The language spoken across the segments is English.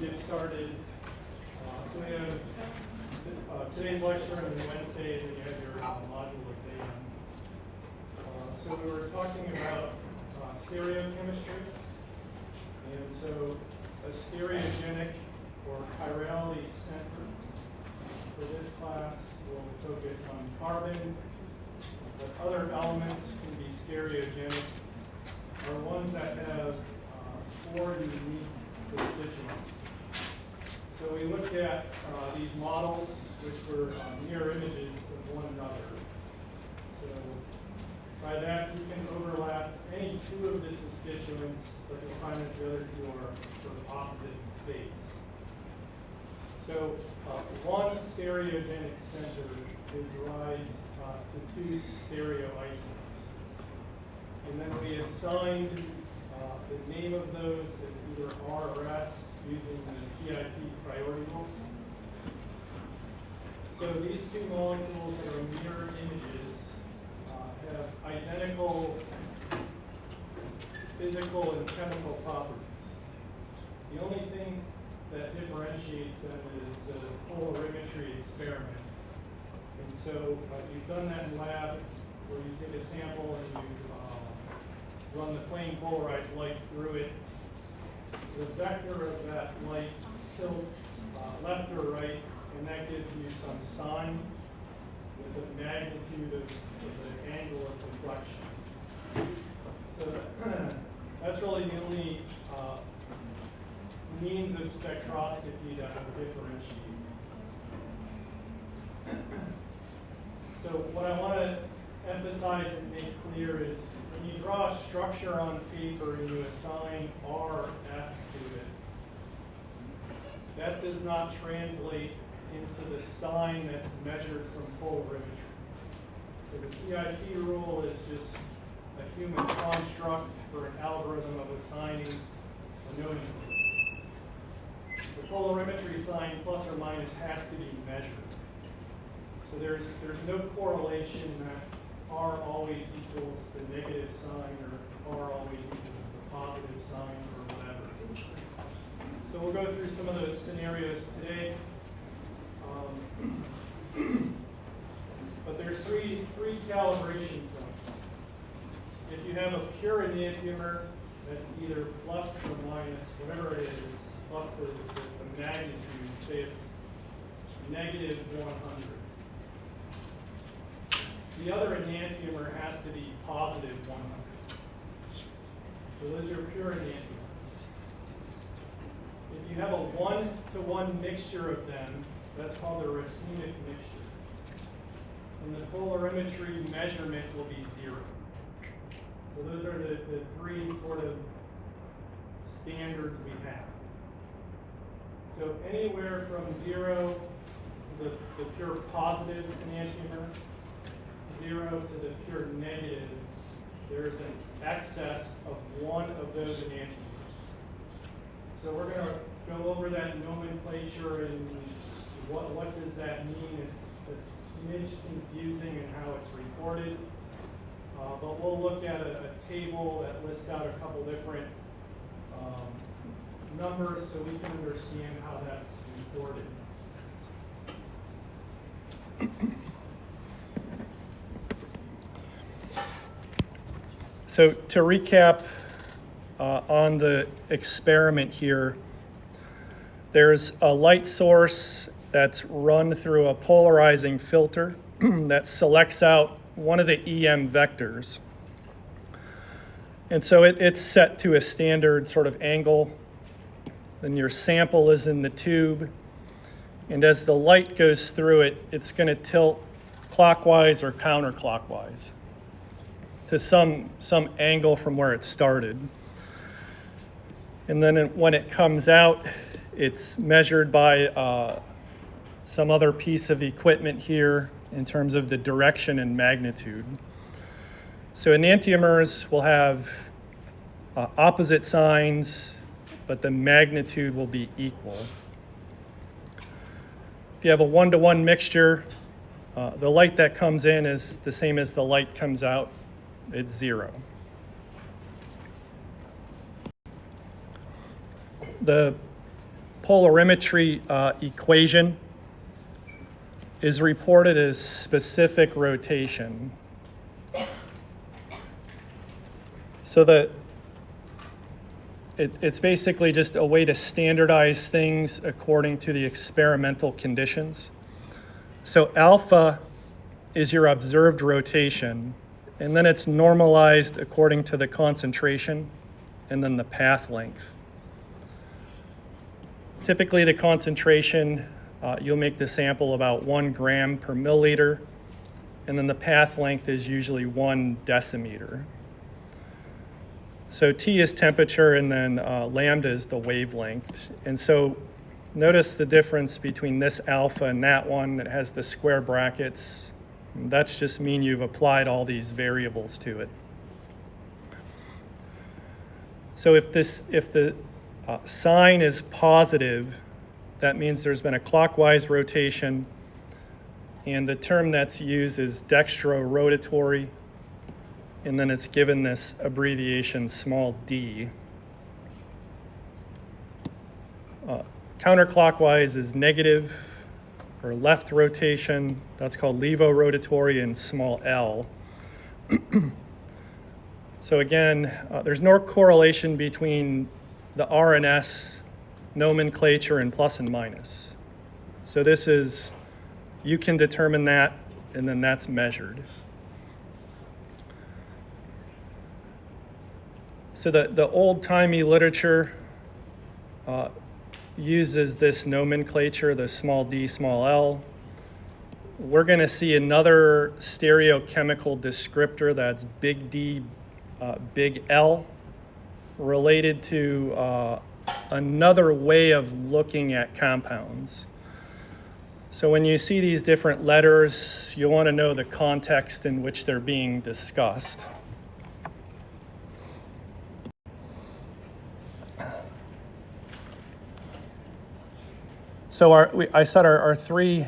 get started. So we have today's lecture and then Wednesday, and then you have your module exam. So we were talking about stereochemistry. And so a stereogenic or chirality center for this class will focus on carbon, but other elements can be stereogenic, are ones that have four unique substituents. So we looked at these models, which were mirror images of one another. So by that, you can overlap any two of the substituents, but you'll find that the other two are sort of opposite in space. So one stereogenic center gives rise to two stereoisomers. And then we assigned the name of those as either R or S using the CIP priority rules. So these two molecules that are mirror images have identical physical and chemical properties. The only thing that differentiates them is the polarimetry experiment. And so you've done that in lab where you take a sample and you run the plane polarized light through it. The vector of that light tilts left or right, and that gives you some sign with the magnitude of the angle of deflection. So that's really the only means of spectroscopy that will differentiate. So what I want to emphasize and make clear is when you draw a structure on paper and you assign R, S to it, that does not translate into the sign that's measured from polarimetry. So the CIP rule is just a human construct for an algorithm of assigning a known equal. The polarimetry sign plus or minus has to be measured. So there's no correlation that R always equals the negative sign or R always equals the positive sign or whatever. So we'll go through some of those scenarios today. But there's three calibration points. If you have a pure enantiomer, that's either plus or minus, whatever it is, plus the magnitude, say it's negative 100. The other enantiomer has to be positive 100. So those are pure enantiomers. If you have a 1-to-1 mixture of them, that's called a racemic mixture. And the polarimetry measurement will be 0. So those are the three sort of standards we have. So anywhere from 0 to the pure positive enantiomer, 0 to the pure negative, there's an excess of one of those enantiomers. So we're going to go over that nomenclature and what does that mean. It's a smidge confusing in how it's recorded, but we'll look at a table that lists out a couple different numbers so we can understand how that's recorded. So to recap on the experiment here, there's a light source that's run through a polarizing filter that selects out one of the EM vectors. And so it's set to a standard sort of angle. Then your sample is in the tube. And as the light goes through it, it's going to tilt clockwise or counterclockwise to some angle from where it started. And then when it comes out, it's measured by some other piece of equipment here in terms of the direction and magnitude. So enantiomers will have opposite signs, but the magnitude will be equal. If you have a 1-to-1 mixture, the light that comes in is the same as the light comes out. It's 0. The polarimetry equation is reported as specific rotation. So it's basically just a way to standardize things according to the experimental conditions. So alpha is your observed rotation, and then it's normalized according to the concentration and then the path length. Typically the concentration, you'll make the sample about 1 gram per milliliter, and then the path length is usually 1 decimeter. So T is temperature, and then lambda is the wavelength. And so notice the difference between this alpha and that one that has the square brackets. That's just mean you've applied all these variables to it. So if the sign is positive, that means there's been a clockwise rotation, and the term that's used is dextrorotatory, and then it's given this abbreviation small d. Counterclockwise is negative, or left rotation. That's called levorotatory, and small l. So again, there's no correlation between the R and S nomenclature and plus and minus. So this is, you can determine that, and then that's measured. So the old-timey literature uses this nomenclature, the small d, small l. We're going to see another stereochemical descriptor that's big D, big L, related to another way of looking at compounds. So when you see these different letters, you want to know the context in which they're being discussed. So I said our 3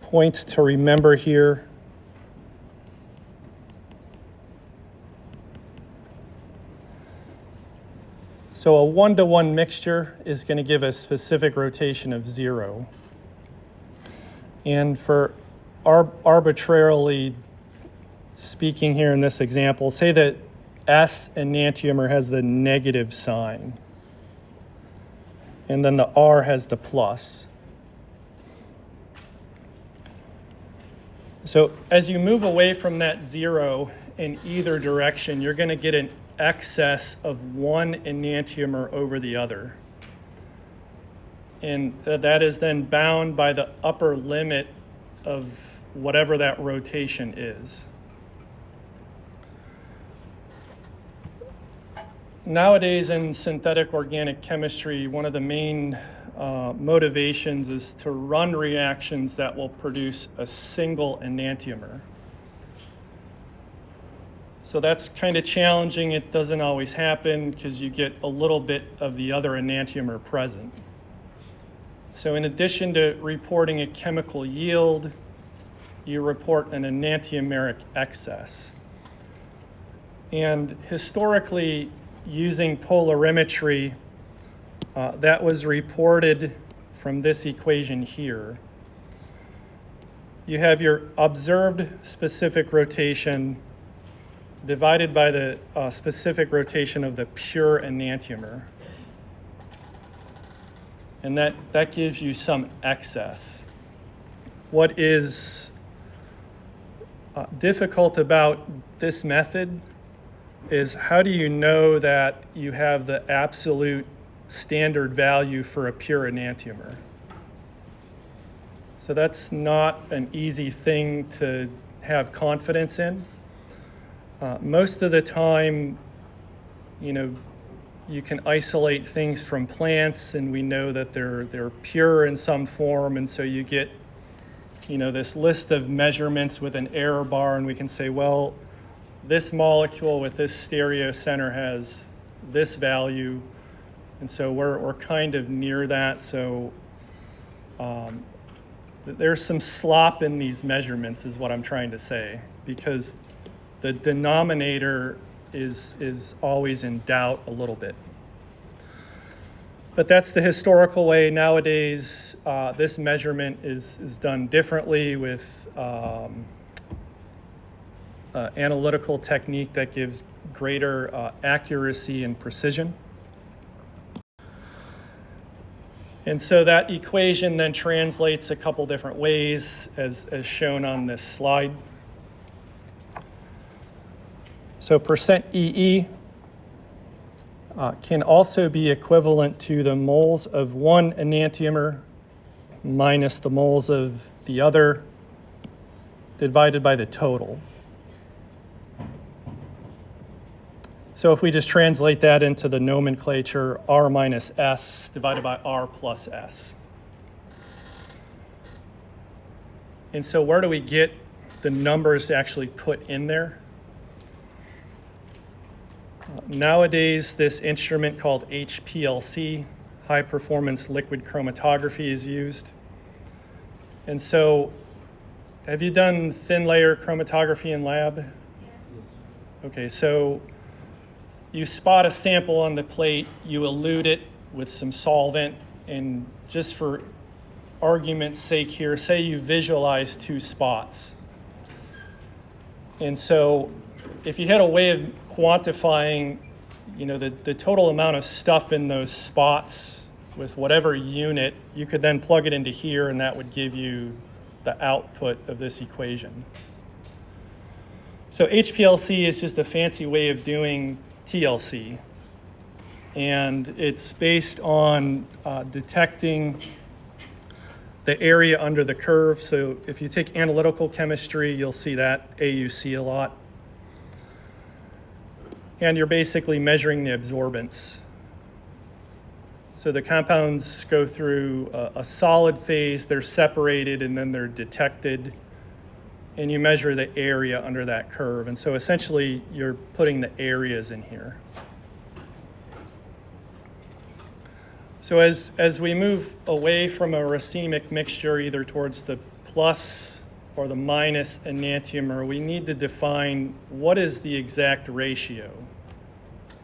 points to remember here. So a 1-to-1 mixture is going to give a specific rotation of 0. And for arbitrarily speaking here in this example, say that S enantiomer has the negative sign, and then the R has the plus. So as you move away from that 0 in either direction, you're going to get an excess of one enantiomer over the other. And that is then bound by the upper limit of whatever that rotation is. Nowadays in synthetic organic chemistry, one of the main motivations is to run reactions that will produce a single enantiomer. So that's kind of challenging. It doesn't always happen because you get a little bit of the other enantiomer present. So in addition to reporting a chemical yield, you report an enantiomeric excess. And historically, using polarimetry, that was reported from this equation here. You have your observed specific rotation divided by the specific rotation of the pure enantiomer. And that gives you some excess. What is difficult about this method is how do you know that you have the absolute standard value for a pure enantiomer? So that's not an easy thing to have confidence in. Most of the time, you can isolate things from plants, and we know that they're pure in some form, and so you get, this list of measurements with an error bar, and we can say, well, this molecule with this stereocenter has this value, and so we're kind of near that. So there's some slop in these measurements is what I'm trying to say, because the denominator is always in doubt a little bit. But that's the historical way. Nowadays, this measurement is done differently with analytical technique that gives greater accuracy and precision. And so that equation then translates a couple different ways as shown on this slide. So percent EE can also be equivalent to the moles of one enantiomer minus the moles of the other divided by the total. So if we just translate that into the nomenclature, R minus S divided by R plus S. And so where do we get the numbers to actually put in there? Nowadays, this instrument called HPLC, high performance liquid chromatography, is used. And so, have you done thin layer chromatography in lab? Yes. Okay, so you spot a sample on the plate, you elute it with some solvent, and just for argument's sake here, say you visualize two spots. And so if you had a way of quantifying, the total amount of stuff in those spots with whatever unit, you could then plug it into here, and that would give you the output of this equation. So HPLC is just a fancy way of doing TLC, and it's based on detecting the area under the curve. So if you take analytical chemistry, you'll see that AUC a lot. And you're basically measuring the absorbance. So the compounds go through a solid phase, they're separated, and then they're detected, and you measure the area under that curve. And so essentially, you're putting the areas in here. So as we move away from a racemic mixture, either towards the plus or the minus enantiomer, we need to define what is the exact ratio,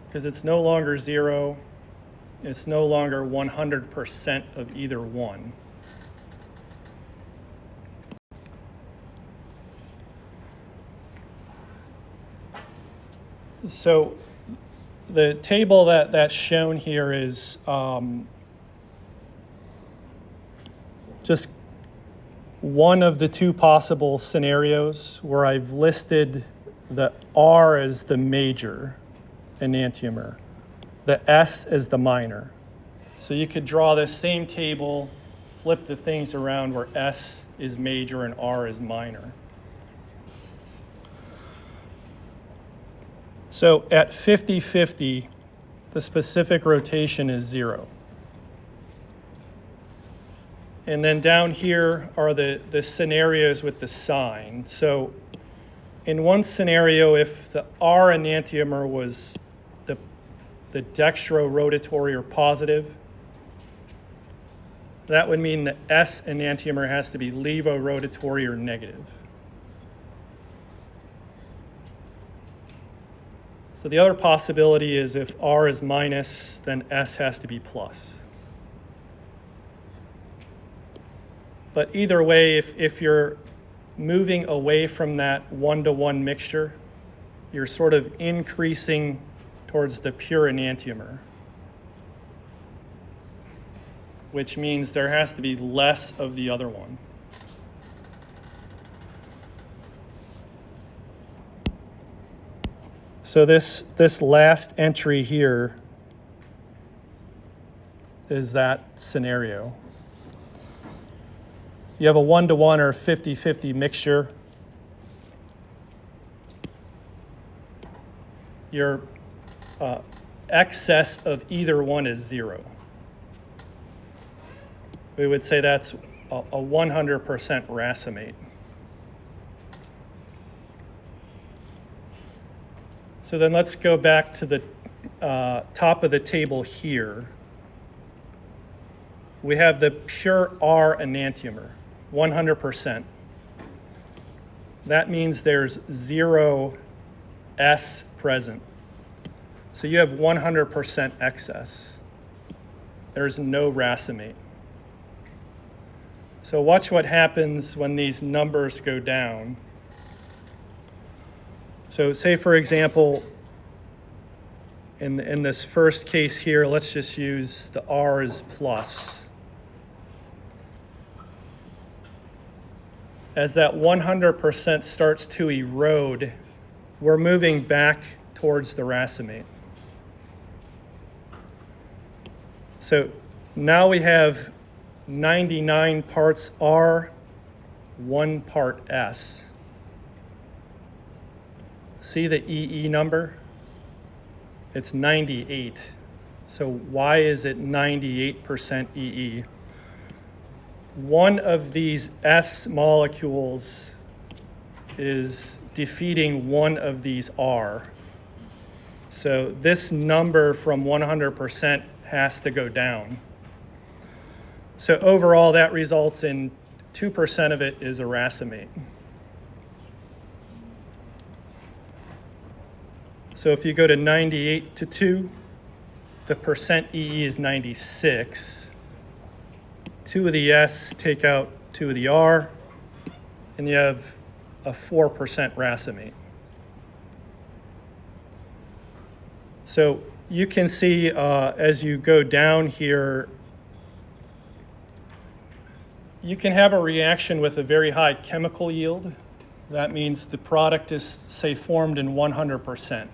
because it's no longer 0, it's no longer 100% of either one. So the table that's shown here is just one of the two possible scenarios where I've listed the R as the major enantiomer, the S as the minor. So you could draw this same table, flip the things around where S is major and R is minor. So at 50-50, the specific rotation is 0. And then down here are the scenarios with the sign. So in one scenario, if the R enantiomer was the dextrorotatory or positive, that would mean the S enantiomer has to be levorotatory or negative. So the other possibility is if R is minus, then S has to be plus. But either way, if you're moving away from that one-to-one mixture, you're sort of increasing towards the pure enantiomer, which means there has to be less of the other one. So this last entry here is that scenario. You have a 1-to-1 or 50-50 mixture. Your excess of either one is 0. We would say that's a 100% racemate. So then let's go back to the top of the table here. We have the pure R enantiomer, 100%. That means there's 0 S present. So you have 100% excess. there's no racemate. So watch what happens when these numbers go down. So say, for example, in this first case here, let's just use the R as plus. As that 100% starts to erode, we're moving back towards the racemate. So now we have 99 parts R, 1 part S. See the EE number? It's 98. So why is it 98% EE? One of these S molecules is defeating one of these R. So this number from 100% has to go down. So overall, that results in 2% of it is a racemate. So if you go to 98 to 2, the percent EE is 96. 2 of the S take out 2 of the R, and you have a 4% racemate. So you can see as you go down here, you can have a reaction with a very high chemical yield. That means the product is, say, formed in 100%.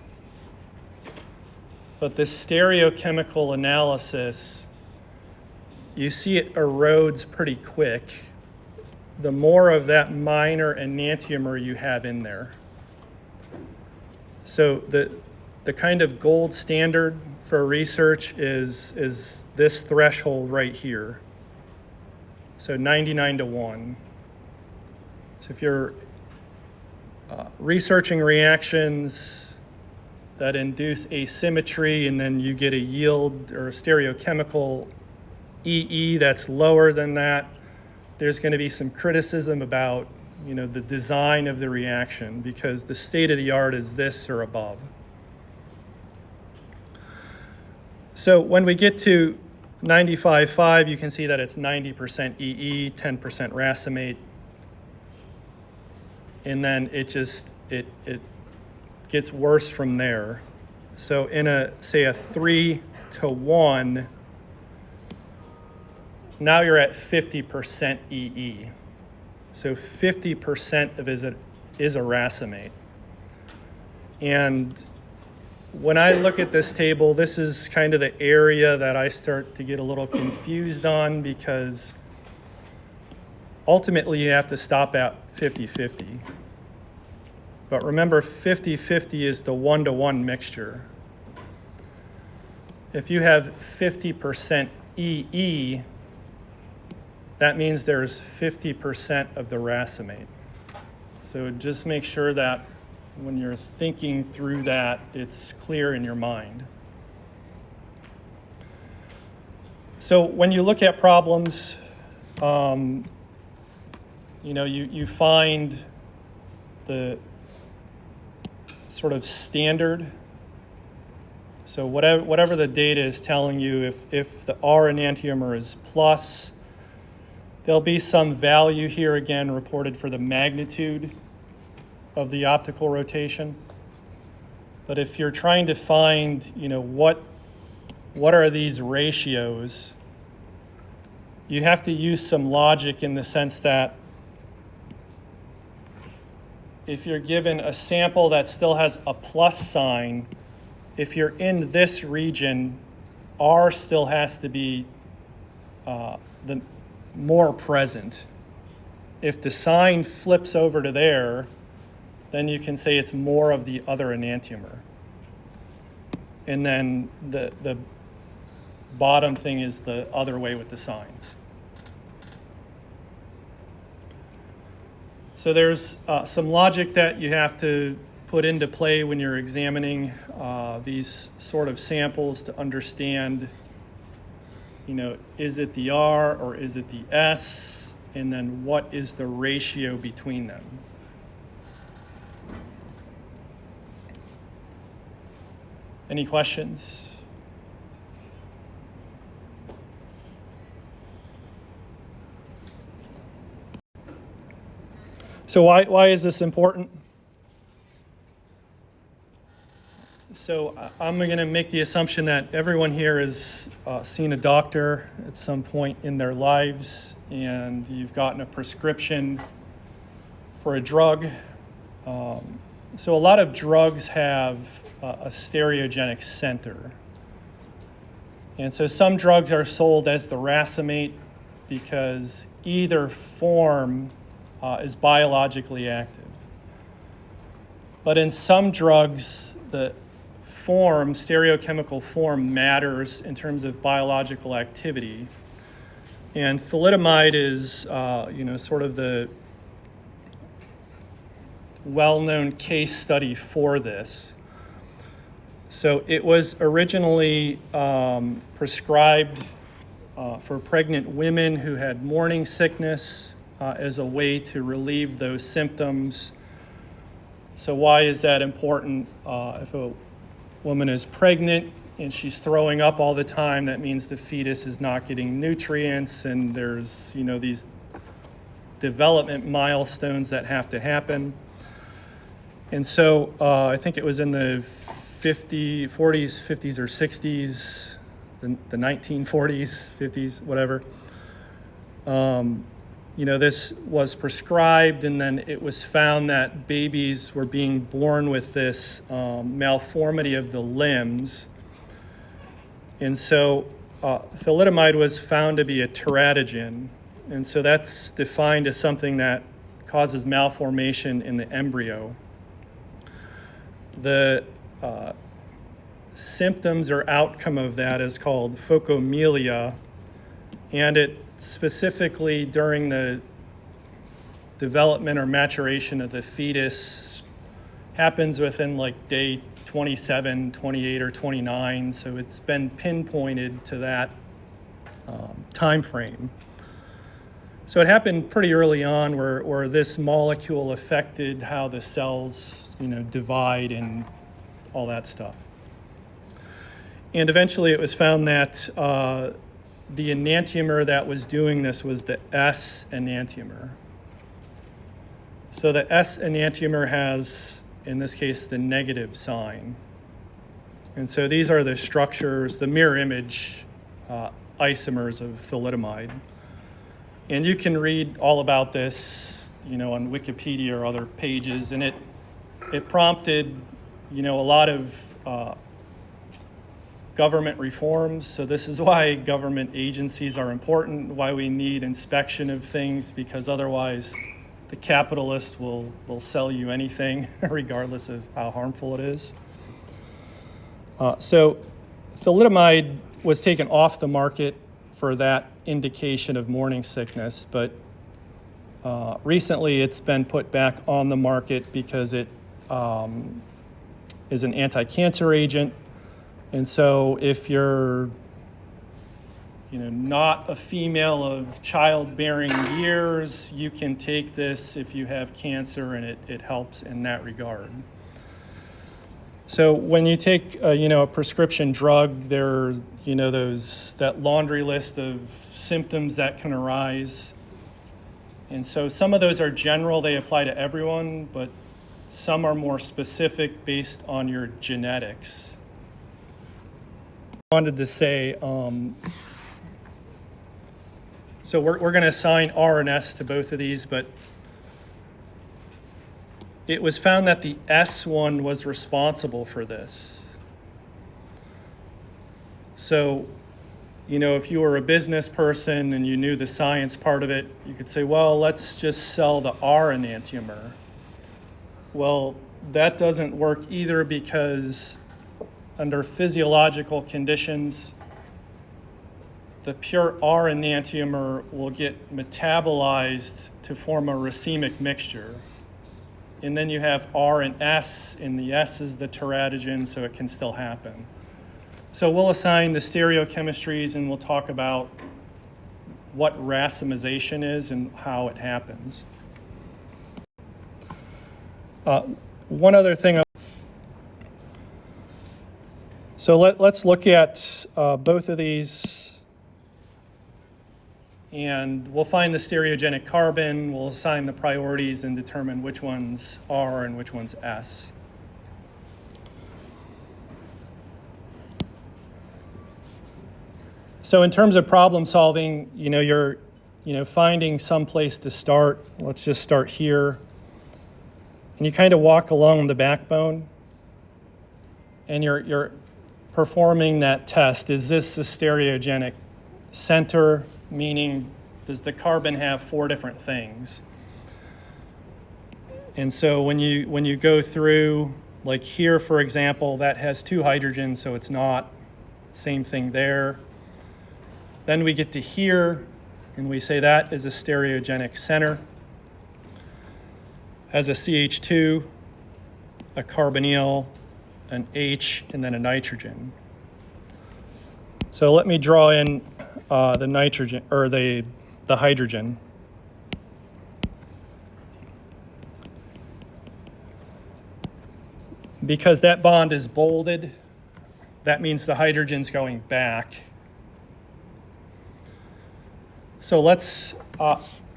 But the stereochemical analysis, you see it erodes pretty quick. The more of that minor enantiomer you have in there. So the kind of gold standard for research is this threshold right here. So 99 to 1. So if you're researching reactions that induce asymmetry and then you get a yield or a stereochemical EE that's lower than that, there's going to be some criticism about, the design of the reaction, because the state of the art is this or above. So when we get to 95.5, you can see that it's 90% EE, 10% racemate, and then it gets worse from there. So in a 3 to 1, now you're at 50% EE. So 50% of it is a racemate. And when I look at this table, this is kind of the area that I start to get a little confused on, because ultimately you have to stop at 50-50. But remember, 50-50 is the 1-to-1 mixture. If you have 50% EE, that means there's 50% of the racemate. So just make sure that when you're thinking through that, it's clear in your mind. So when you look at problems, you find the sort of standard. So whatever the data is telling you, if the R enantiomer is plus, there'll be some value here again reported for the magnitude of the optical rotation. But if you're trying to find, what are these ratios, you have to use some logic in the sense that if you're given a sample that still has a plus sign, if you're in this region, R still has to be the more present. If the sign flips over to there, then you can say it's more of the other enantiomer. And then the bottom thing is the other way with the signs. So there's some logic that you have to put into play when you're examining these sort of samples to understand, is it the R or is it the S? And then what is the ratio between them? Any questions? So why is this important? So I'm going to make the assumption that everyone here has seen a doctor at some point in their lives, and you've gotten a prescription for a drug. So a lot of drugs have a stereogenic center. And so some drugs are sold as the racemate because either form is biologically active. But in some drugs, the form, stereochemical form, matters in terms of biological activity. And thalidomide is, sort of the well-known case study for this. So it was originally prescribed for pregnant women who had morning sickness as a way to relieve those symptoms. So why is that important? If a woman is pregnant and she's throwing up all the time, that means the fetus is not getting nutrients, and there's these development milestones that have to happen. And so I think it was in the 40s, 50s, or 60s, the 1940s, 50s, whatever. This was prescribed, and then it was found that babies were being born with this malformity of the limbs. And so thalidomide was found to be a teratogen. And so that's defined as something that causes malformation in the embryo. The symptoms or outcome of that is called phocomelia, and it specifically during the development or maturation of the fetus happens within like day 27, 28, or 29, so it's been pinpointed to that time frame. So it happened pretty early on where this molecule affected how the cells divide and all that stuff. And eventually it was found that the enantiomer that was doing this was the S enantiomer. So the S enantiomer has, in this case, the negative sign. And so these are the structures, the mirror image isomers of thalidomide. And you can read all about this, on Wikipedia or other pages, and it prompted, a lot of government reforms. So this is why government agencies are important, why we need inspection of things, because otherwise the capitalist will sell you anything regardless of how harmful it is. So thalidomide was taken off the market for that indication of morning sickness, but recently it's been put back on the market because it is an anti-cancer agent. And so if you're not a female of childbearing years, you can take this if you have cancer, and it helps in that regard. So when you take a prescription drug, there that laundry list of symptoms that can arise. And so some of those are general, they apply to everyone, but some are more specific based on your genetics. I wanted to say, so we're going to assign R and S to both of these, but it was found that the S one was responsible for this. So, if you were a business person and you knew the science part of it, you could say, well, let's just sell the R enantiomer. Well, that doesn't work either, because under physiological conditions, the pure R enantiomer will get metabolized to form a racemic mixture. And then you have R and S, and the S is the teratogen, so it can still happen. So we'll assign the stereochemistries, and we'll talk about what racemization is and how it happens. One other thing. So let's look at both of these and we'll find the stereogenic carbon, we'll assign the priorities and determine which one's R and which one's S. So in terms of problem solving, you're finding some place to start. Let's just start here. And you kind of walk along the backbone, and you're performing that test. Is this a stereogenic center, meaning does the carbon have 4 different things? And so when you go through, like here, for example, that has 2 hydrogens, so it's not. Same thing there. Then we get to here, and we say that is a stereogenic center. Has a CH2, a carbonyl, an H, and then a nitrogen. So let me draw in the nitrogen, or the hydrogen. Because that bond is bolded, that means the hydrogen's going back. So let's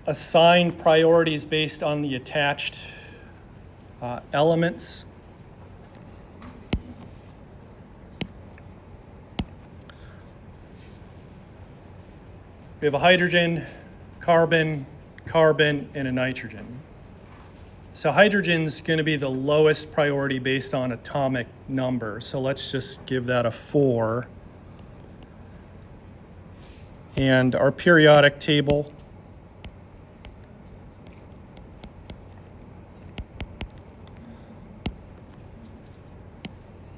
assign priorities based on the attached elements. We have a hydrogen, carbon, carbon, and a nitrogen. So hydrogen's going to be the lowest priority based on atomic number. So let's just give that a 4. And our periodic table,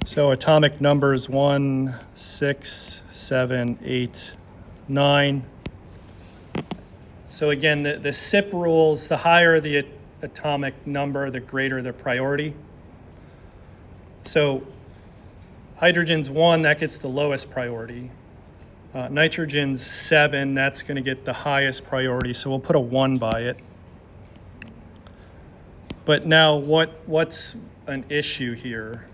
so atomic numbers 1, 6, 7, 8, 9. So again, the SIP rules, the higher the atomic number, the greater the priority. So hydrogen's 1, that gets the lowest priority. Nitrogen's 7, that's going to get the highest priority, so we'll put a 1 by it. But now what's an issue here?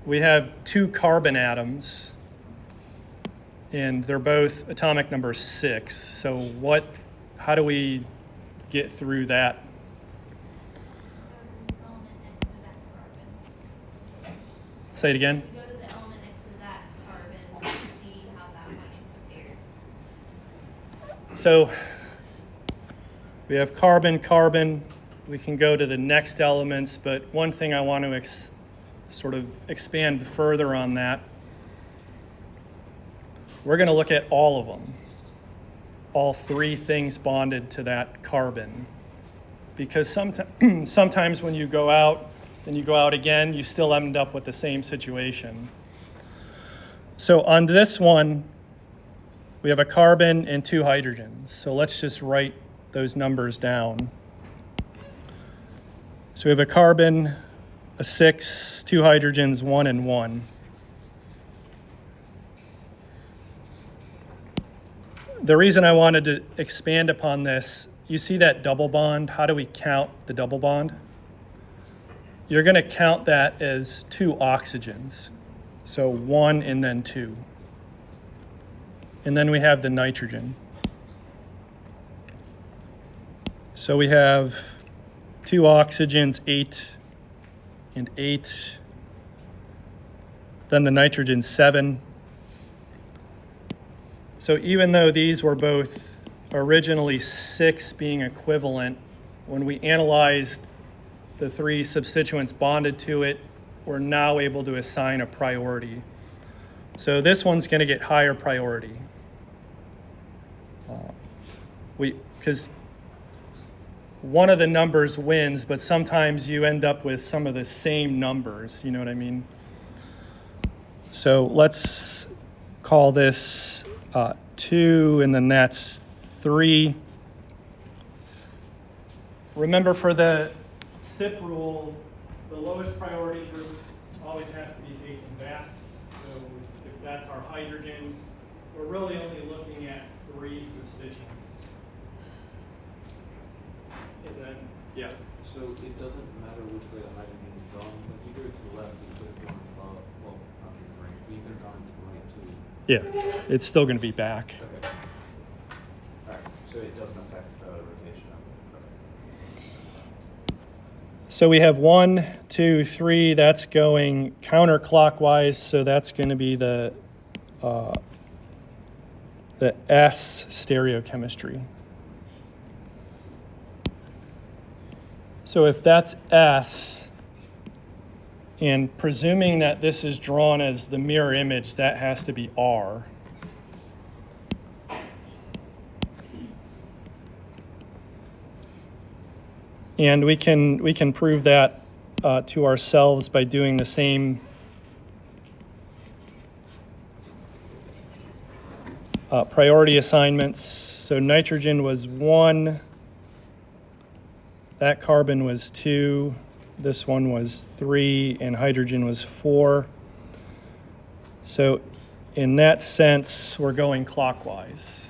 We have 2 carbon atoms, and they're both atomic number 6. So how do we get through that? Say it again. We go to the element next to that carbon to see how that one interferes. So we have carbon, carbon. We can go to the next elements, but one thing I want to sort of expand further on that, we're going to look at all of them, all 3 things bonded to that carbon. Because sometimes when you go out, and you go out again, you still end up with the same situation. So on this one, we have a carbon and 2 hydrogens. So let's just write those numbers down. So we have a carbon, a 6, 2 hydrogens, 1 and 1. The reason I wanted to expand upon this, you see that double bond? How do we count the double bond? You're going to count that as 2 oxygens. So 1 and then 2. And then we have the nitrogen. So we have 2 oxygens, 8 and 8. Then the nitrogen, 7. So even though these were both originally 6 being equivalent, when we analyzed the 3 substituents bonded to it, we're now able to assign a priority. So this one's going to get higher priority. Because one of the numbers wins, but sometimes you end up with some of the same numbers, you know what I mean? So let's call this 2, and then that's 3. Remember, for the SIP rule, the lowest priority group always has to be facing back. So if that's our hydrogen, we're really only looking at 3 substituents. And then, yeah. So it doesn't matter which way the hydrogen is drawn, like you go to the left, you could have drawn it well, not to the right, but you could have drawn it to the right too. Yeah, it's still going to be back. Okay. Alright, so it doesn't affect rotation of it. Okay. So we have 1, 2, 3. That's going counterclockwise, so that's going to be the S stereochemistry. So if that's S, and presuming that this is drawn as the mirror image, that has to be R. And we can prove that to ourselves by doing the same priority assignments. So nitrogen was 1, that carbon was 2, this one was 3, and hydrogen was 4. So in that sense, we're going clockwise.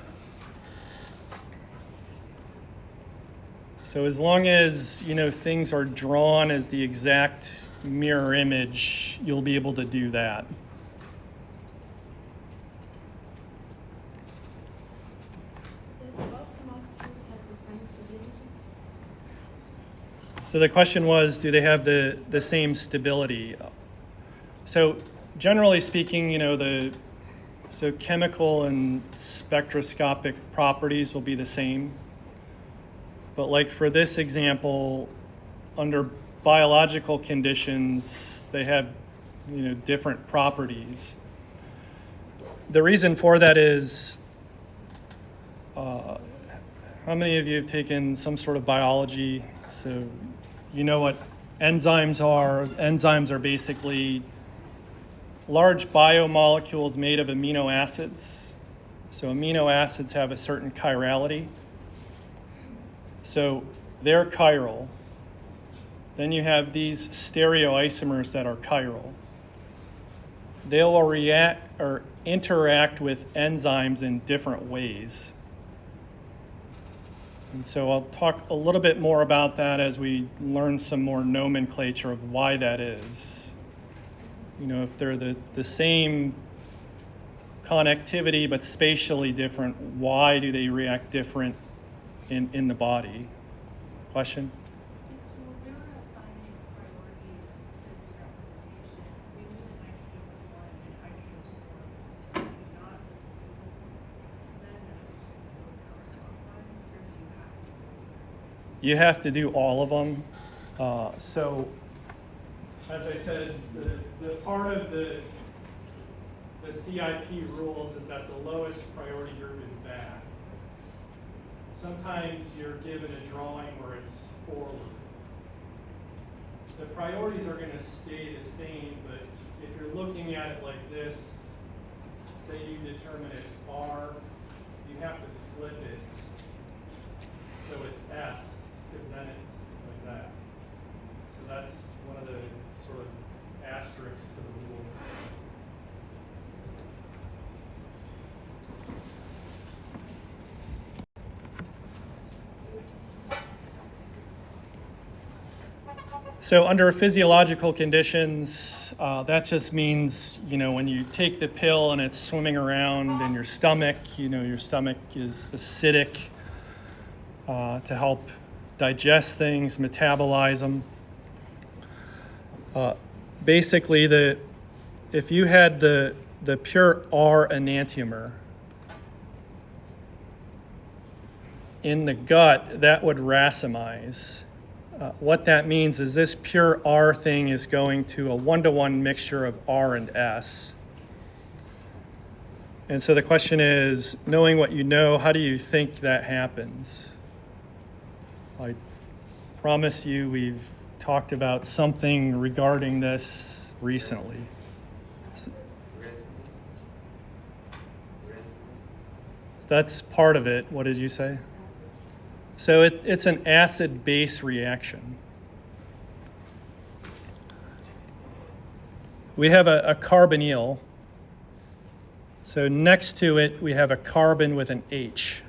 So as long as, things are drawn as the exact mirror image, you'll be able to do that. Does both molecules have the same stability? So the question was, do they have the same stability? So generally speaking, so chemical and spectroscopic properties will be the same. But like for this example, under biological conditions, they have, different properties. The reason for that is, how many of you have taken some sort of biology? So you know what enzymes are. Enzymes are basically large biomolecules made of amino acids. So amino acids have a certain chirality. So they're chiral. Then you have these stereoisomers that are chiral. They will react or interact with enzymes in different ways. And so I'll talk a little bit more about that as we learn some more nomenclature of why that is. If they're the same connectivity but spatially different, why do they react different in the body? Question? So when we're assigning priorities to this representation, we use the nitrogen with 1 and hydrogen with 4. Do you not assume then that it's counterclockwise, or do you have to? You have to do all of them. So, as I said, the part of the CIP rules is that the lowest priority group is back. Sometimes you're given a drawing where it's forward. The priorities are going to stay the same, but if you're looking at it like this, say you determine it's R, you have to flip it so it's S, because then it's like that. So that's one of the sort of asterisks to the rules. So under physiological conditions, that just means, when you take the pill and it's swimming around in your stomach, your stomach is acidic to help digest things, metabolize them. Basically, if you had the pure R enantiomer in the gut, that would racemize. What that means is this pure R thing is going to a 1-to-1 mixture of R and S. And so the question is, knowing what you know, how do you think that happens? I promise you we've talked about something regarding this recently. That's part of it. What did you say? So it's an acid-base reaction. We have a carbonyl. So next to it, we have a carbon with an H.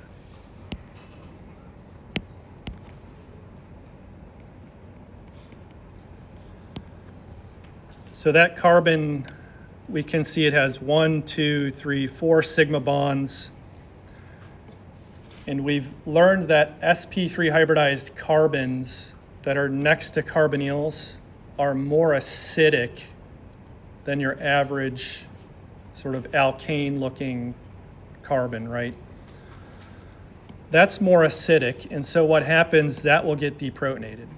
So that carbon we can see it has 1, 2, 3, 4 sigma bonds. And we've learned that sp3 hybridized carbons that are next to carbonyls are more acidic than your average sort of alkane-looking carbon, right? That's more acidic, and so what happens, that will get deprotonated. Could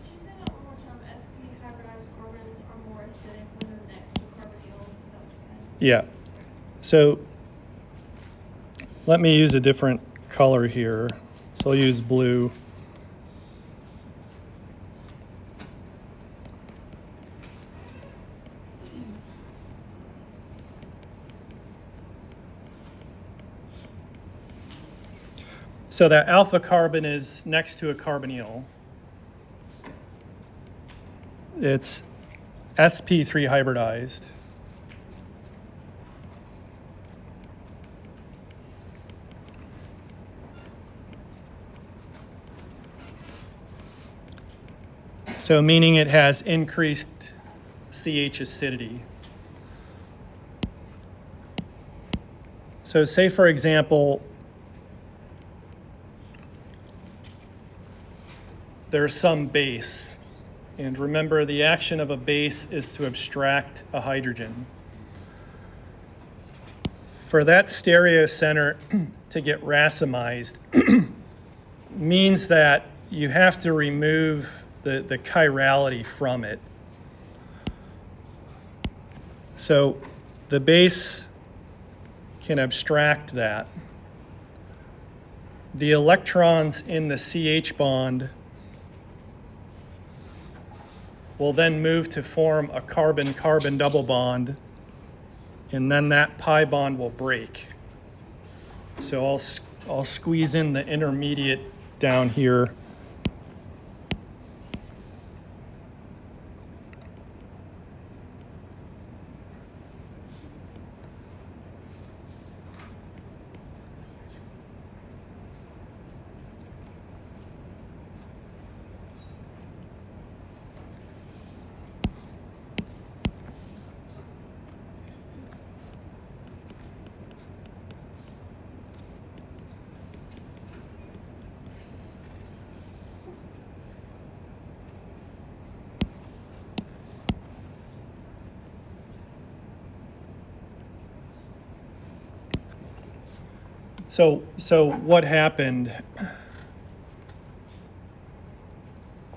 you say that one more time? SP hybridized carbons are more acidic when they're next to carbonyls, is that what you're saying? Yeah. So let me use a different color here. So I'll use blue. So that alpha carbon is next to a carbonyl. It's sp3 hybridized. So meaning it has increased CH acidity. So say, for example, there's some base. And remember, the action of a base is to abstract a hydrogen. For that stereocenter to get racemized means that you have to remove the chirality from it. So the base can abstract that. The electrons in the CH bond will then move to form a carbon-carbon double bond, and then that pi bond will break. So I'll squeeze in the intermediate down here. So what happened?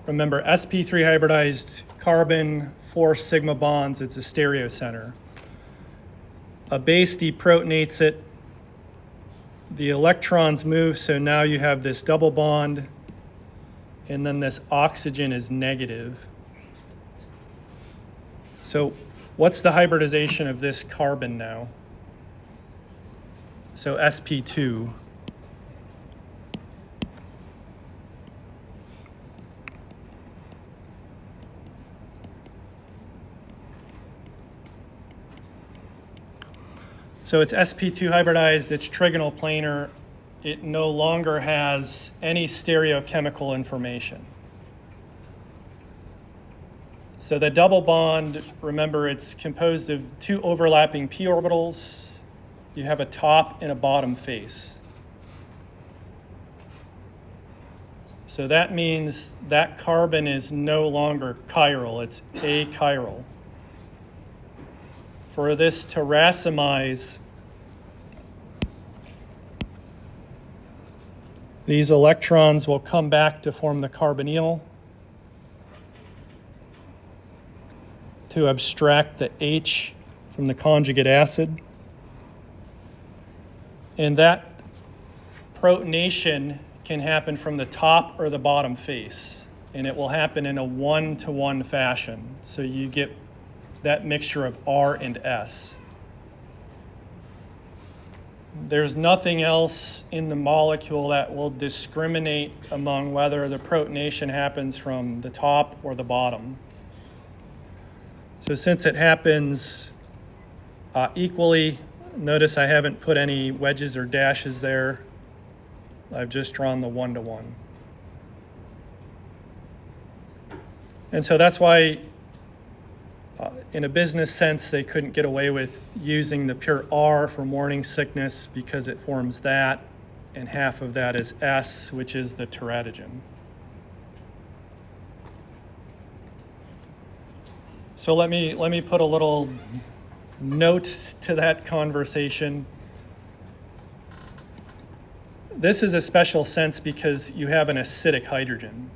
Remember, sp3 hybridized carbon, 4 sigma bonds, it's a stereocenter. A base deprotonates it. The electrons move, so now you have this double bond, and then this oxygen is negative. So what's the hybridization of this carbon now? So sp2. So it's sp2 hybridized, it's trigonal planar. It no longer has any stereochemical information. So the double bond, remember, it's composed of 2 overlapping p orbitals. You have a top and a bottom face. So that means that carbon is no longer chiral, it's achiral. For this to racemize, these electrons will come back to form the carbonyl to abstract the H from the conjugate acid. And that protonation can happen from the top or the bottom face. And it will happen in a 1-to-1 fashion. So you get that mixture of R and S. There's nothing else in the molecule that will discriminate among whether the protonation happens from the top or the bottom. So since it happens equally, notice I haven't put any wedges or dashes there. I've just drawn the 1-to-1. And so that's why In a business sense, they couldn't get away with using the pure R for morning sickness because it forms that, and half of that is S, which is the teratogen. So let me put a little note to that conversation. This is a special sense because you have an acidic hydrogen.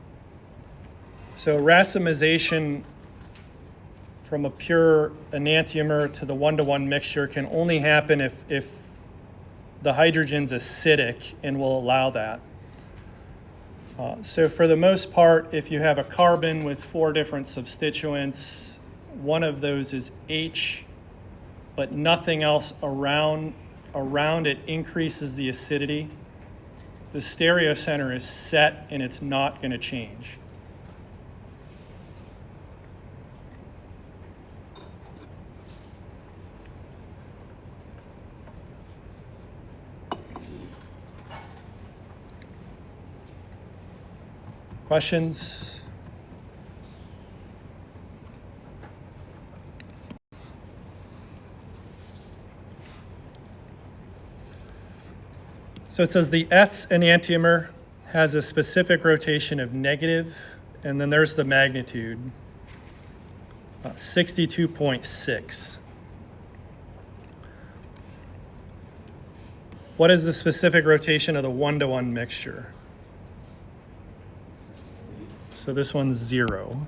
So racemization from a pure enantiomer to the 1-to-1 mixture can only happen if the hydrogen's acidic and will allow that. So for the most part, if you have a carbon with 4 different substituents, one of those is H, but nothing else around it increases the acidity. The stereocenter is set and it's not going to change. Questions? So it says the S enantiomer has a specific rotation of negative, and then there's the magnitude, 62.6. What is the specific rotation of the 1-to-1 mixture? So this one's 0.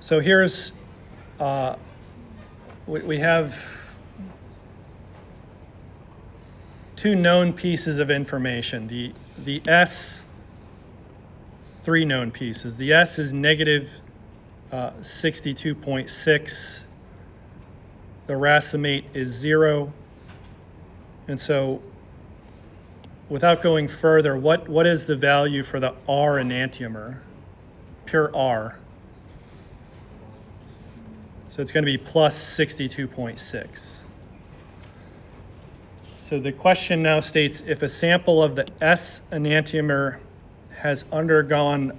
So here's, we have 2 known pieces of information. The S, 3 known pieces. The S is negative 62.6. The racemate is 0. And so without going further, what is the value for the R enantiomer? Pure R. So it's going to be plus 62.6. So the question now states, if a sample of the S enantiomer has undergone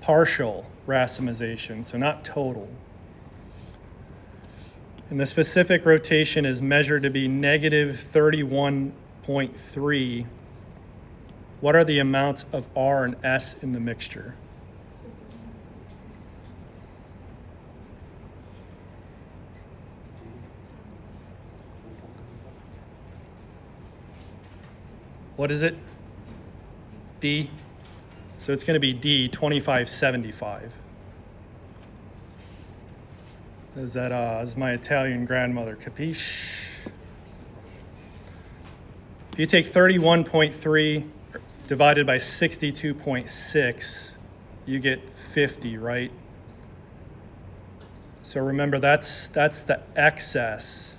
partial racemization, so not total, and the specific rotation is measured to be negative 31.3, what are the amounts of R and S in the mixture? What is it? D? So it's going to be D, 2575. Is that, is my Italian grandmother, capiche? If you take 31.3 divided by 62.6, you get 50, right? So remember, that's the excess.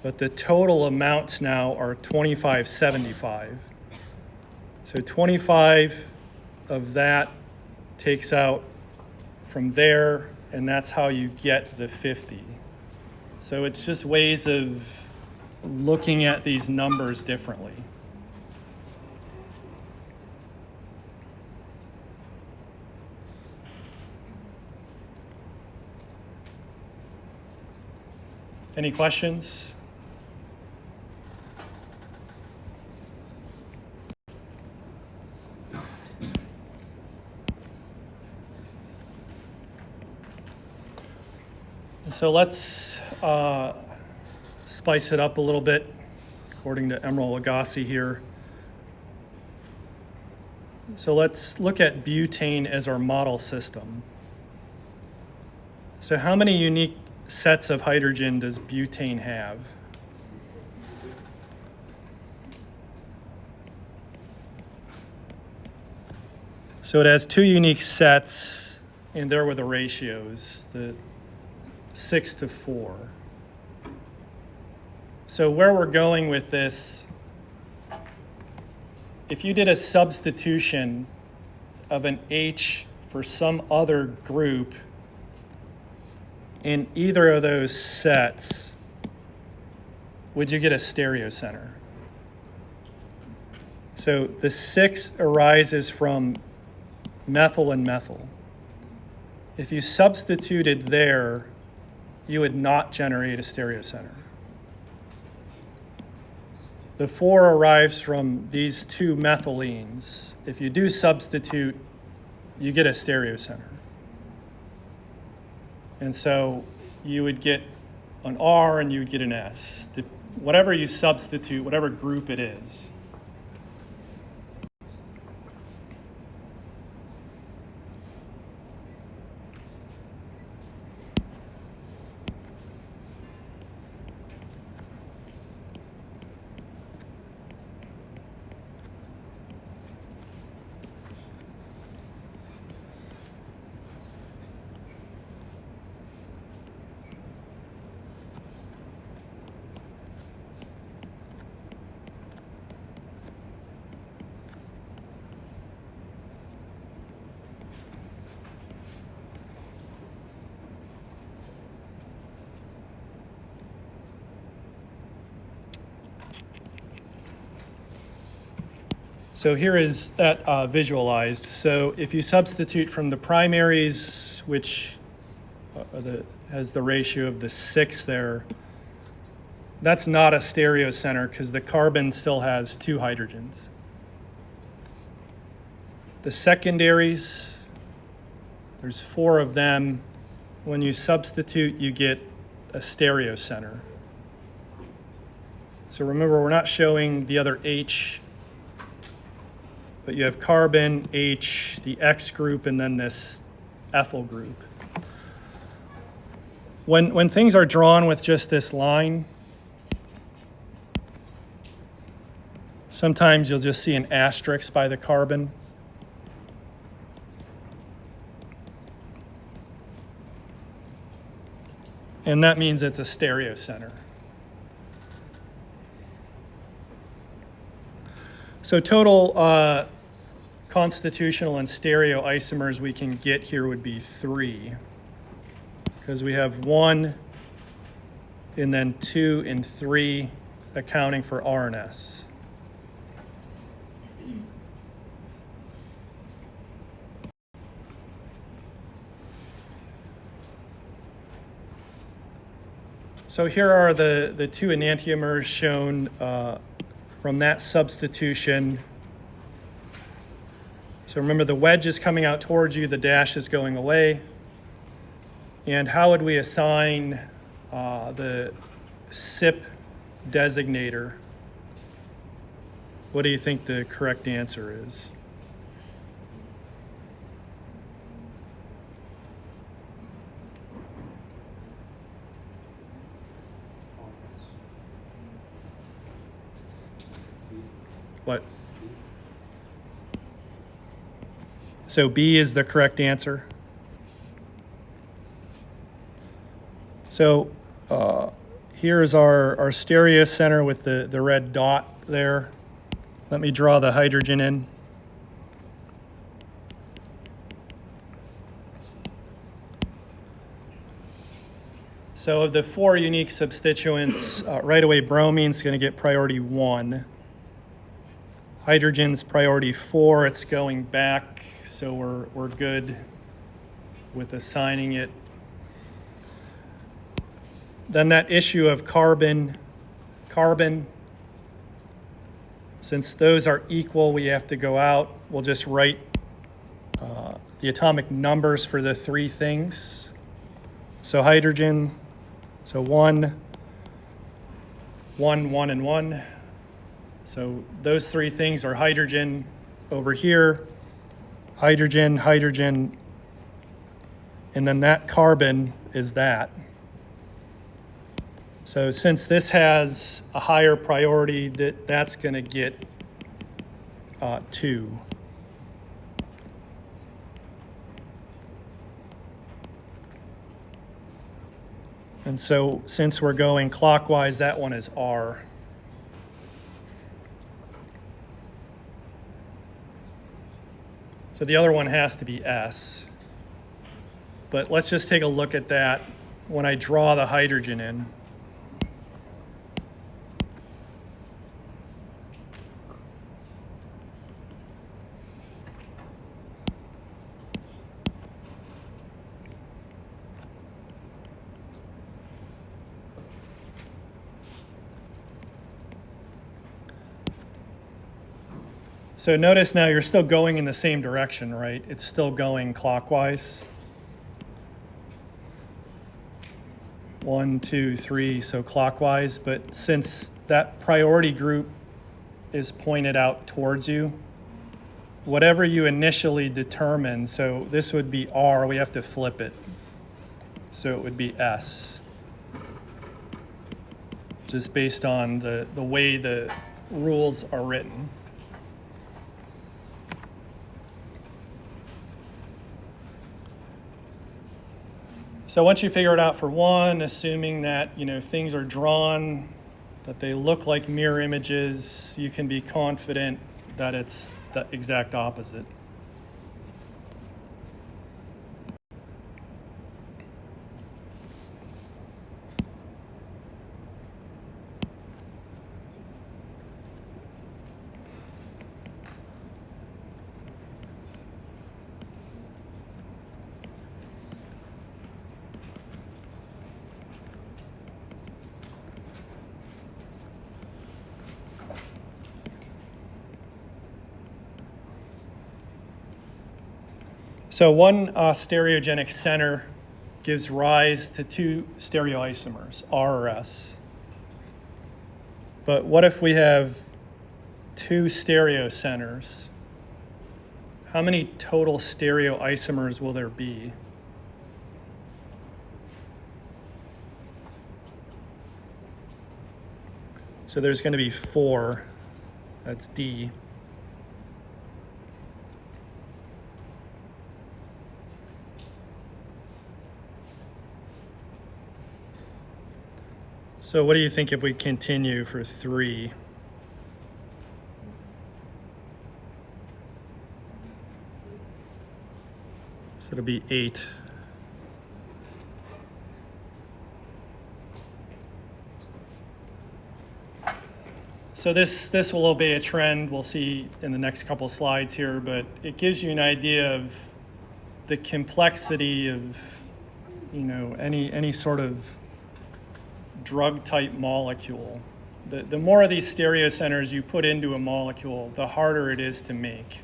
But the total amounts now are 2575. So 25 of that takes out from there, and that's how you get the 50. So it's just ways of looking at these numbers differently. Any questions? So let's spice it up a little bit, according to Emerald Lagasse here. So let's look at butane as our model system. So how many unique sets of hydrogen does butane have? So it has 2 unique sets, and there were the ratios, the 6-4. So where we're going with this, if you did a substitution of an H for some other group in either of those sets, would you get a stereocenter? So the 6 arises from methyl and methyl. If you substituted there, you would not generate a stereocenter. The 4 arrives from these 2 methylenes. If you do substitute, you get a stereocenter. And so you would get an R and you would get an S. Whatever you substitute, whatever group it is. So here is that visualized. So if you substitute from the primaries, which has the ratio of the 6 there, that's not a stereocenter because the carbon still has 2 hydrogens. The secondaries, there's 4 of them. When you substitute, you get a stereocenter. So remember, we're not showing the other H, but you have carbon, H, the X group, and then this ethyl group. When things are drawn with just this line, sometimes you'll just see an asterisk by the carbon. And that means it's a stereocenter. So total constitutional and stereoisomers we can get here would be 3, because we have 1 and then 2 and 3 accounting for R and S. So here are the 2 enantiomers shown from that substitution. So remember, the wedge is coming out towards you, the dash is going away. And how would we assign the SIP designator? What do you think the correct answer is? What? So B is the correct answer. So here is our stereocenter with the red dot there. Let me draw the hydrogen in. So of the 4 unique substituents, right away bromine's going to get priority 1. Hydrogen's priority 4, it's going back, so we're good with assigning it. Then that issue of carbon, since those are equal, we have to go out. We'll just write the atomic numbers for the 3 things. So hydrogen, so 1, 1, 1, and 1. So those 3 things are hydrogen over here, hydrogen, hydrogen, and then that carbon is that. So since this has a higher priority, that's going to get 2. And so since we're going clockwise, that one is R. So the other one has to be S. But let's just take a look at that when I draw the hydrogen in. So notice now you're still going in the same direction, right? It's still going clockwise. 1, 2, 3, so clockwise. But since that priority group is pointed out towards you, whatever you initially determine, so this would be R, we have to flip it. So it would be S. Just based on the way the rules are written. So once you figure it out for one, assuming that things are drawn, that they look like mirror images, you can be confident that it's the exact opposite. So one stereogenic center gives rise to two stereoisomers, R or S. But what if we have two stereo centers? How many total stereoisomers will there be? So there's going to be 4. That's D. So what do you think if we continue for 3? So it'll be 8. So this will obey a trend we'll see in the next couple slides here, but it gives you an idea of the complexity of any sort of drug type molecule. The more of these stereocenters you put into a molecule, the harder it is to make.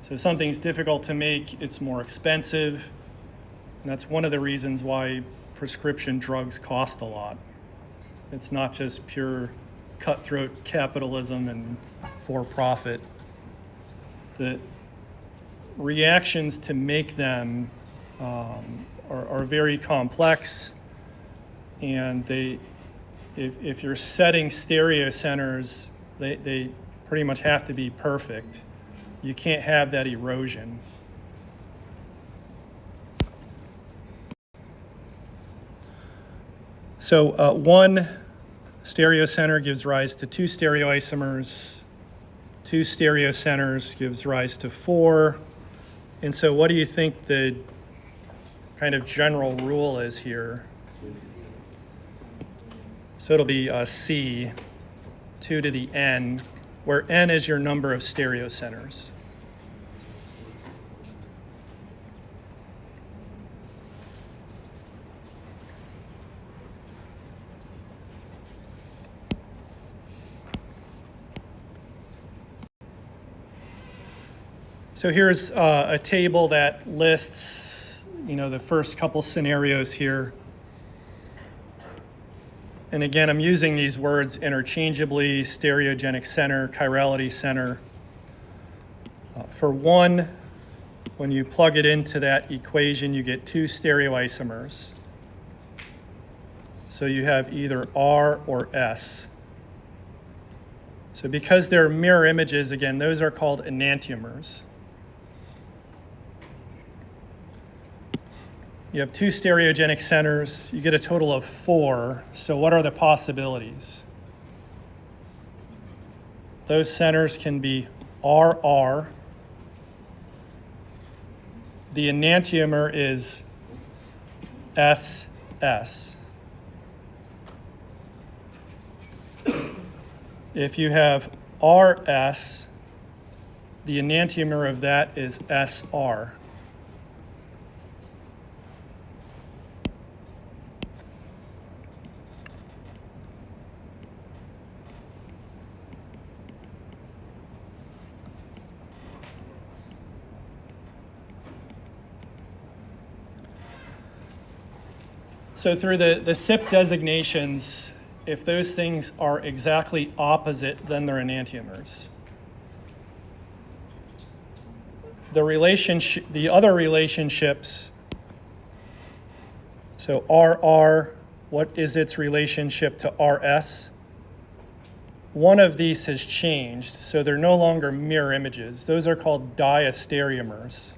So if something's difficult to make, it's more expensive. And that's one of the reasons why prescription drugs cost a lot. It's not just pure cutthroat capitalism and for profit. The reactions to make them are very complex. And if you're setting stereo centers, they pretty much have to be perfect. You can't have that erosion. So one stereo center gives rise to two stereoisomers. Two stereo centers gives rise to 4. And so what do you think the kind of general rule is here? So it'll be C, 2 to the N, where N is your number of stereo centers. So here's a table that lists, the first couple scenarios here. And again, I'm using these words interchangeably: stereogenic center, chirality center. For 1, when you plug it into that equation, you get 2 stereoisomers. So you have either R or S. So because they're mirror images, again, those are called enantiomers. You have 2 stereogenic centers. You get a total of 4. So what are the possibilities? Those centers can be RR. The enantiomer is SS. If you have RS, the enantiomer of that is SR. So through the SIP designations, if those things are exactly opposite, then they're enantiomers. The other relationships, so RR, what is its relationship to RS? One of these has changed, so they're no longer mirror images. Those are called diastereomers.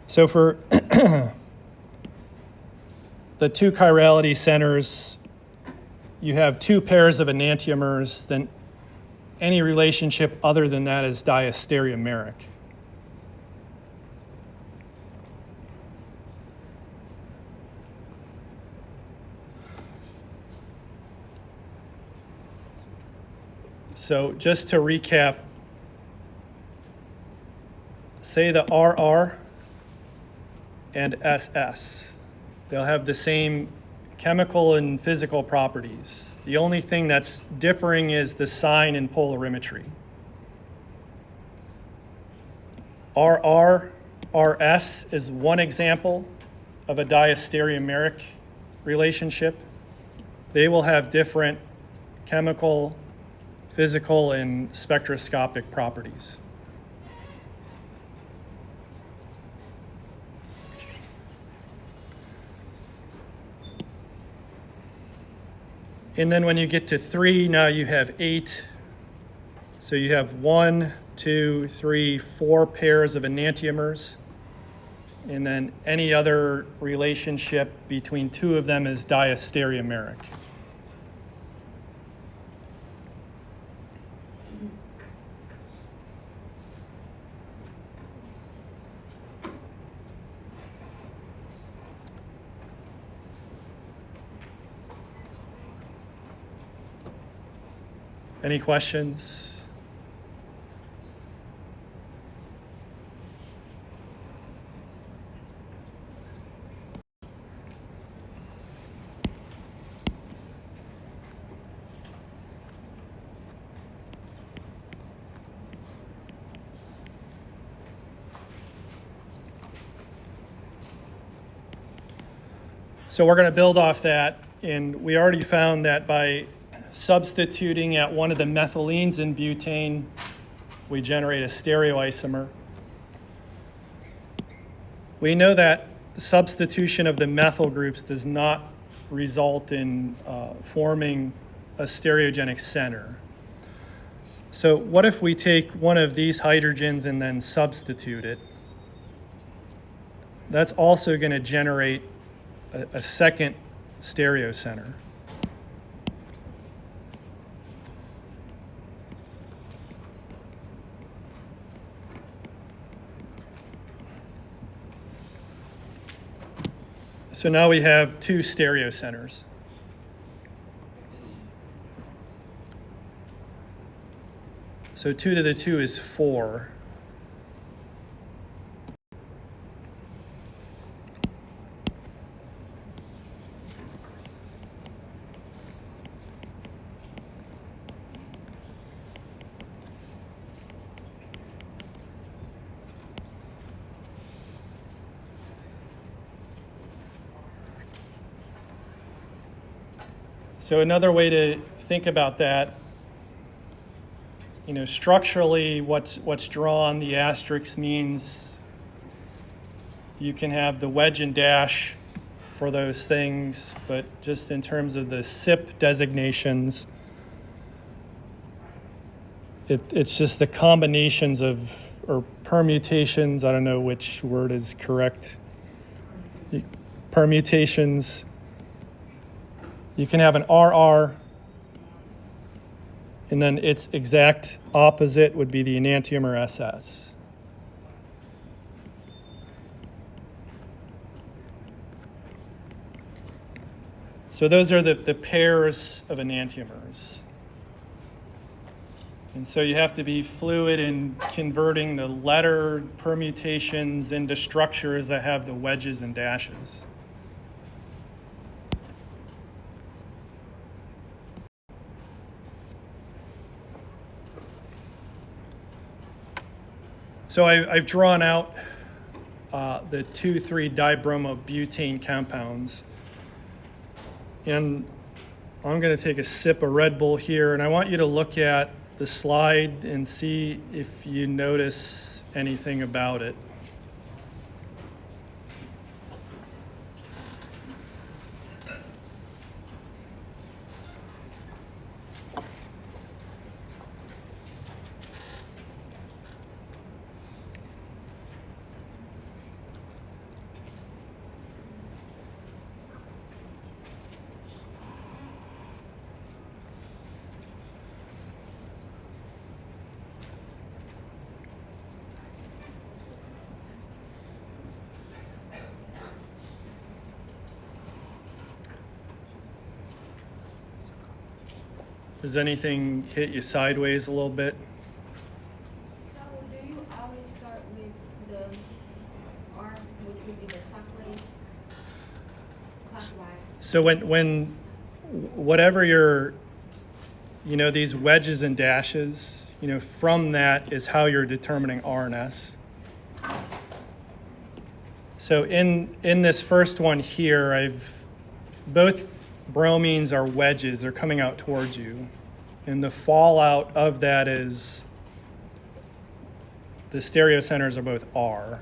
So for the two chirality centers, you have two pairs of enantiomers, then any relationship other than that is diastereomeric. So just to recap, say the RR and SS. They'll have the same chemical and physical properties. The only thing that's differing is the sign and polarimetry. RR-RS is one example of a diastereomeric relationship. They will have different chemical, physical, and spectroscopic properties. And then when you get to 3, now you have 8. So you have 1, 2, 3, 4 pairs of enantiomers. And then any other relationship between two of them is diastereomeric. Any questions? So we're going to build off that, and we already found that by substituting at one of the methylenes in butane, we generate a stereoisomer. We know that substitution of the methyl groups does not result in forming a stereogenic center. So what if we take one of these hydrogens and then substitute it? That's also going to generate a second stereocenter. So now we have two stereocenters. So 2 to the 2 is 4. So another way to think about that, structurally what's drawn, the asterisk means you can have the wedge and dash for those things, but just in terms of the SIP designations, it's just the combinations of, or permutations, I don't know which word is correct, permutations. You can have an RR, and then its exact opposite would be the enantiomer SS. So those are the pairs of enantiomers. And so you have to be fluid in converting the letter permutations into structures that have the wedges and dashes. So I've drawn out the 2,3-dibromobutane compounds. And I'm going to take a sip of Red Bull here, and I want you to look at the slide and see if you notice anything about it. Does anything hit you sideways a little bit? So do you always start with the R, which would be the clockwise? Clockwise. So when whatever your, these wedges and dashes, from that is how you're determining R and S. So in this first one here, both bromines are wedges, they're coming out towards you. And the fallout of that is the stereocenters are both R.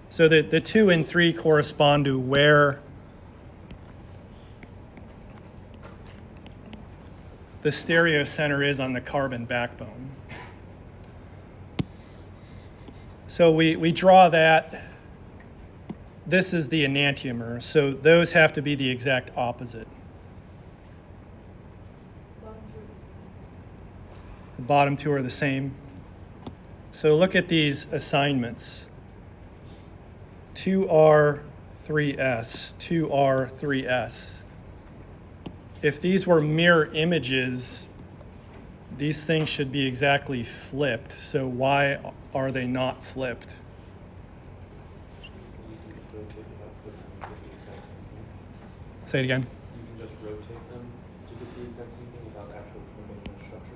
So the 2 and 3 correspond to where the stereocenter is on the carbon backbone. So we draw that. This is the enantiomer, so those have to be the exact opposite. The bottom two are the same. So look at these assignments. 2R, 3S, 2R, 3S. If these were mirror images, these things should be exactly flipped. So why are they not flipped? Say it again. You can just rotate them to get the exact same thing without actually flipping the structure.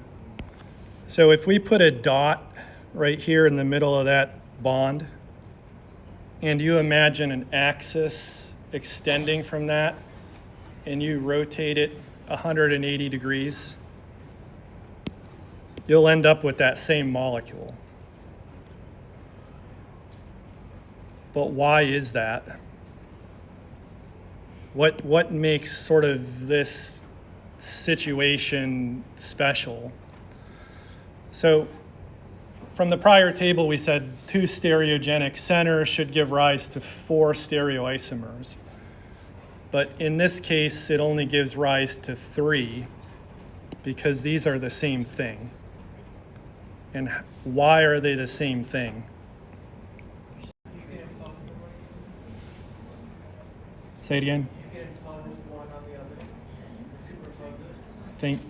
So if we put a dot right here in the middle of that bond, and you imagine an axis extending from that, and you rotate it 180 degrees, you'll end up with that same molecule. But why is that? What makes sort of this situation special? So from the prior table, we said 2 stereogenic centers should give rise to 4 stereoisomers. But in this case, it only gives rise to 3 because these are the same thing. And why are they the same thing? Say it again. I think,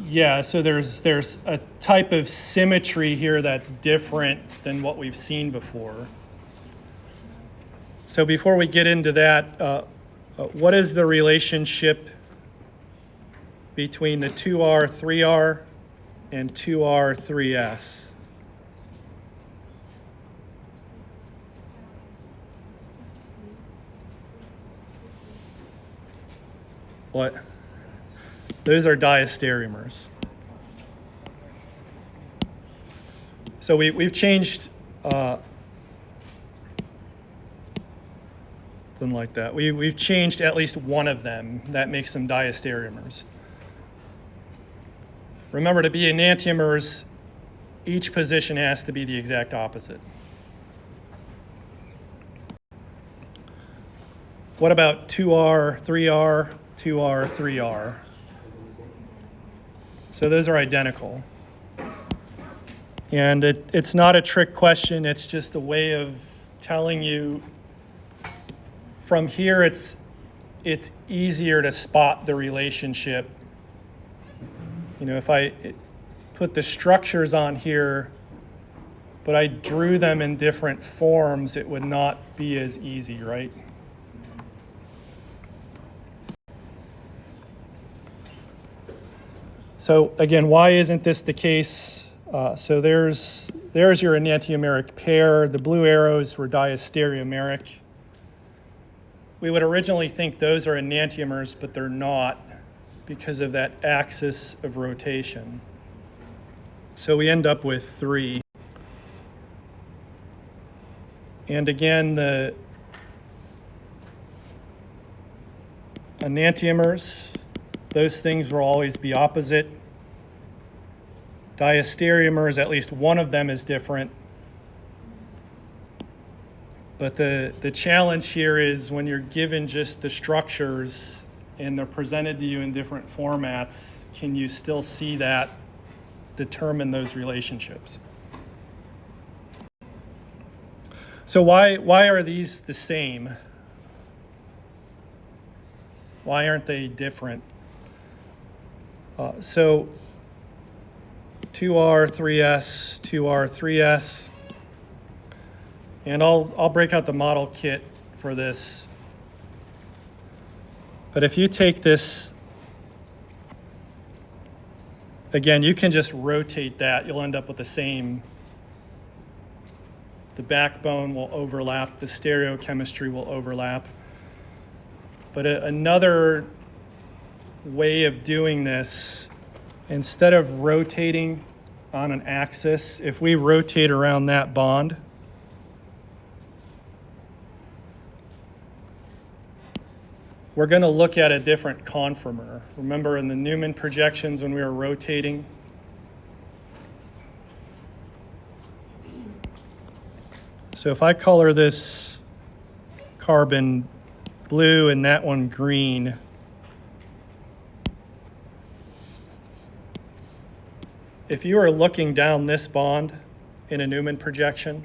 yeah, so there's a type of symmetry here that's different than what we've seen before. So before we get into that, what is the relationship between the 2R, 3R and 2R, 3S? What? Those are diastereomers. So we've changed something like that. We've changed at least one of them. That makes them diastereomers. Remember, to be enantiomers, each position has to be the exact opposite. What about 2R, 3R, 2R, 3R? So those are identical. And it's not a trick question, it's just a way of telling you from here it's easier to spot the relationship. If I put the structures on here, but I drew them in different forms, it would not be as easy, right? So again, why isn't this the case? So there's there's your enantiomeric pair. The blue arrows were diastereomeric. We would originally think those are enantiomers, but they're not because of that axis of rotation. So we end up with 3. And again, the enantiomers, those things will always be opposite. Diastereomers, at least one of them is different. But the challenge here is when you're given just the structures and they're presented to you in different formats, can you still see that, determine those relationships? So why are these the same? Why aren't they different? So 2R, 3S, 2R, 3S. And I'll break out the model kit for this. But if you take this, again, you can just rotate that. You'll end up with the same. The backbone will overlap. The stereochemistry will overlap. But another way of doing this, instead of rotating on an axis, if we rotate around that bond, we're going to look at a different conformer. Remember in the Newman projections when we were rotating? So if I color this carbon blue and that one green, if you are looking down this bond in a Newman projection,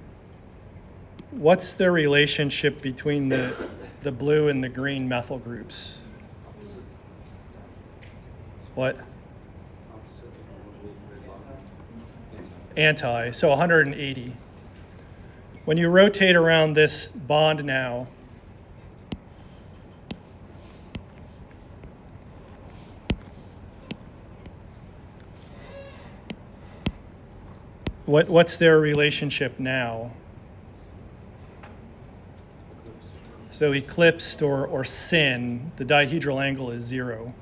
what's the relationship between the blue and the green methyl groups? What? Anti, so 180. When you rotate around this bond now, what's their relationship now? So eclipsed or syn, the dihedral angle is 0.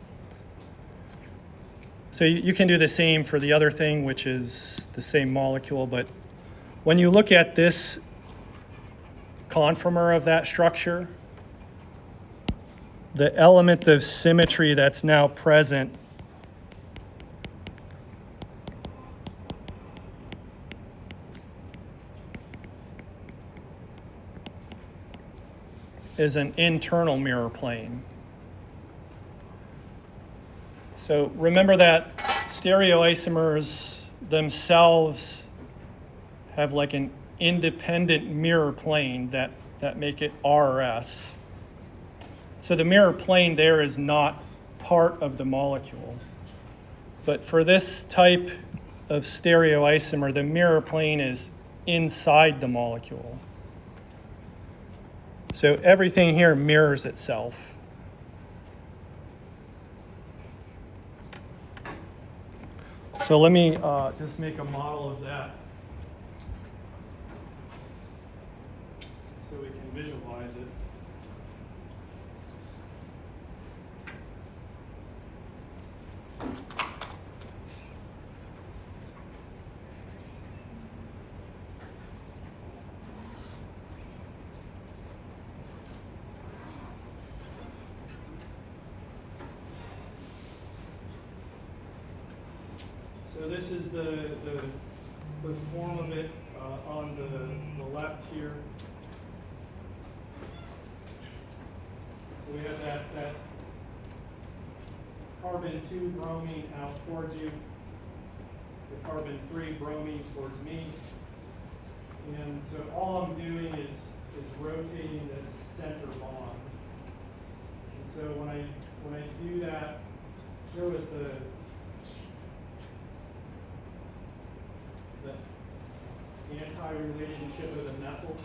So you can do the same for the other thing, which is the same molecule, but when you look at this conformer of that structure, the element of symmetry that's now present is an internal mirror plane. So remember that stereoisomers themselves have like an independent mirror plane that make it R or S. So the mirror plane there is not part of the molecule. But for this type of stereoisomer, the mirror plane is inside the molecule. So everything here mirrors itself. So let me just make a model of that so we can visualize it. So this is the form of it on the left here. So we have that carbon 2 bromine out towards you, the carbon 3 bromine towards me. And so all I'm doing is rotating this center bond. And so when I do that, here was the anti-relationship of the methyls.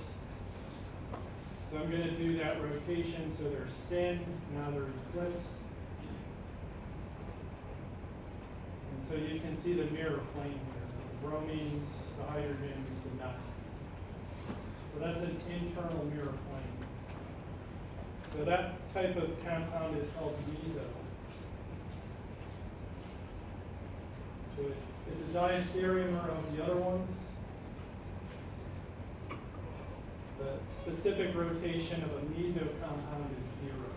So I'm going to do that rotation so they're syn, now they're eclipsed. And so you can see the mirror plane here. The bromines, the hydrogens, the methyls. So that's an internal mirror plane. So that type of compound is called meso. So it's a diastereomer of the other ones. The specific rotation of a meso compound is 0.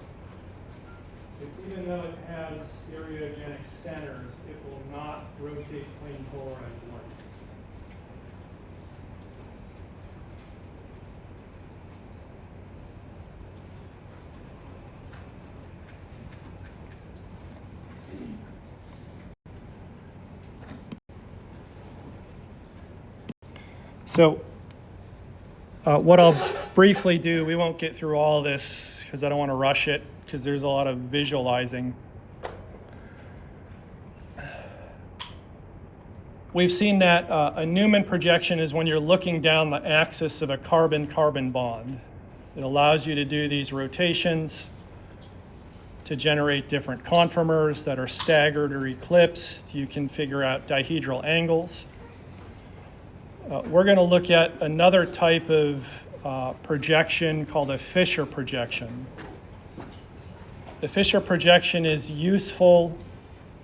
So even though it has stereogenic centers, it will not rotate plane polarized light. So what I'll briefly do, we won't get through all of this because I don't want to rush it because there's a lot of visualizing. We've seen that a Newman projection is when you're looking down the axis of a carbon-carbon bond. It allows you to do these rotations to generate different conformers that are staggered or eclipsed. You can figure out dihedral angles. We're going to look at another type of projection called a Fisher projection. The Fisher projection is useful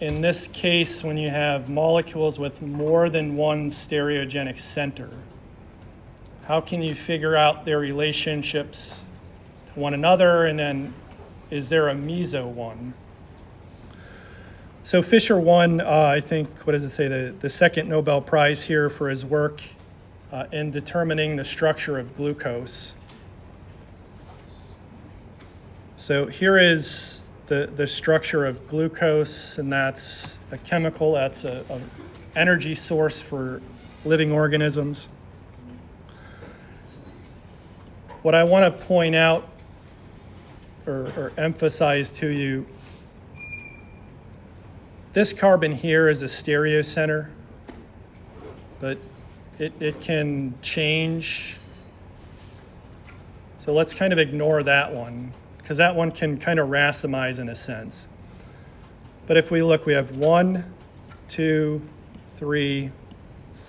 in this case when you have molecules with more than one stereogenic center. How can you figure out their relationships to one another, and then is there a meso one? So Fisher won, I think, what does it say, the second Nobel Prize here for his work in determining the structure of glucose. So here is the structure of glucose, and that's a chemical, that's a energy source for living organisms. What I want to point out or emphasize to you, this carbon here is a stereocenter, but it can change. So let's kind of ignore that one, because that one can kind of racemize in a sense. But if we look, we have 1, 2, 3,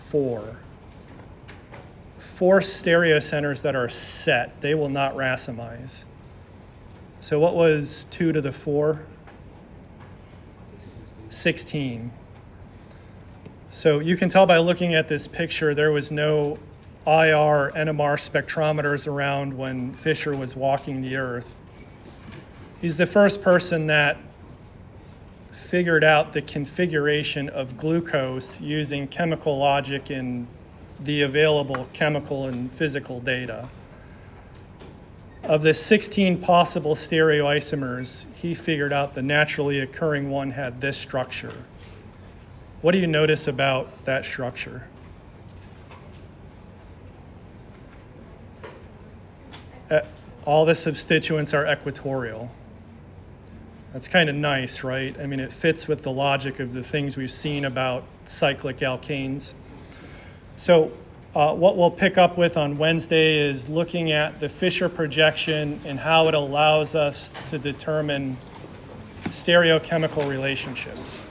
4. 4 stereocenters that are set. They will not racemize. So what was 2 to the 4? 16. So you can tell by looking at this picture, there was no IR, NMR spectrometers around when Fisher was walking the Earth. He's the first person that figured out the configuration of glucose using chemical logic and the available chemical and physical data. Of the 16 possible stereoisomers, he figured out the naturally occurring one had this structure. What do you notice about that structure? All the substituents are equatorial. That's kind of nice, right? I mean, it fits with the logic of the things we've seen about cyclic alkanes. So what we'll pick up with on Wednesday is looking at the Fisher projection and how it allows us to determine stereochemical relationships.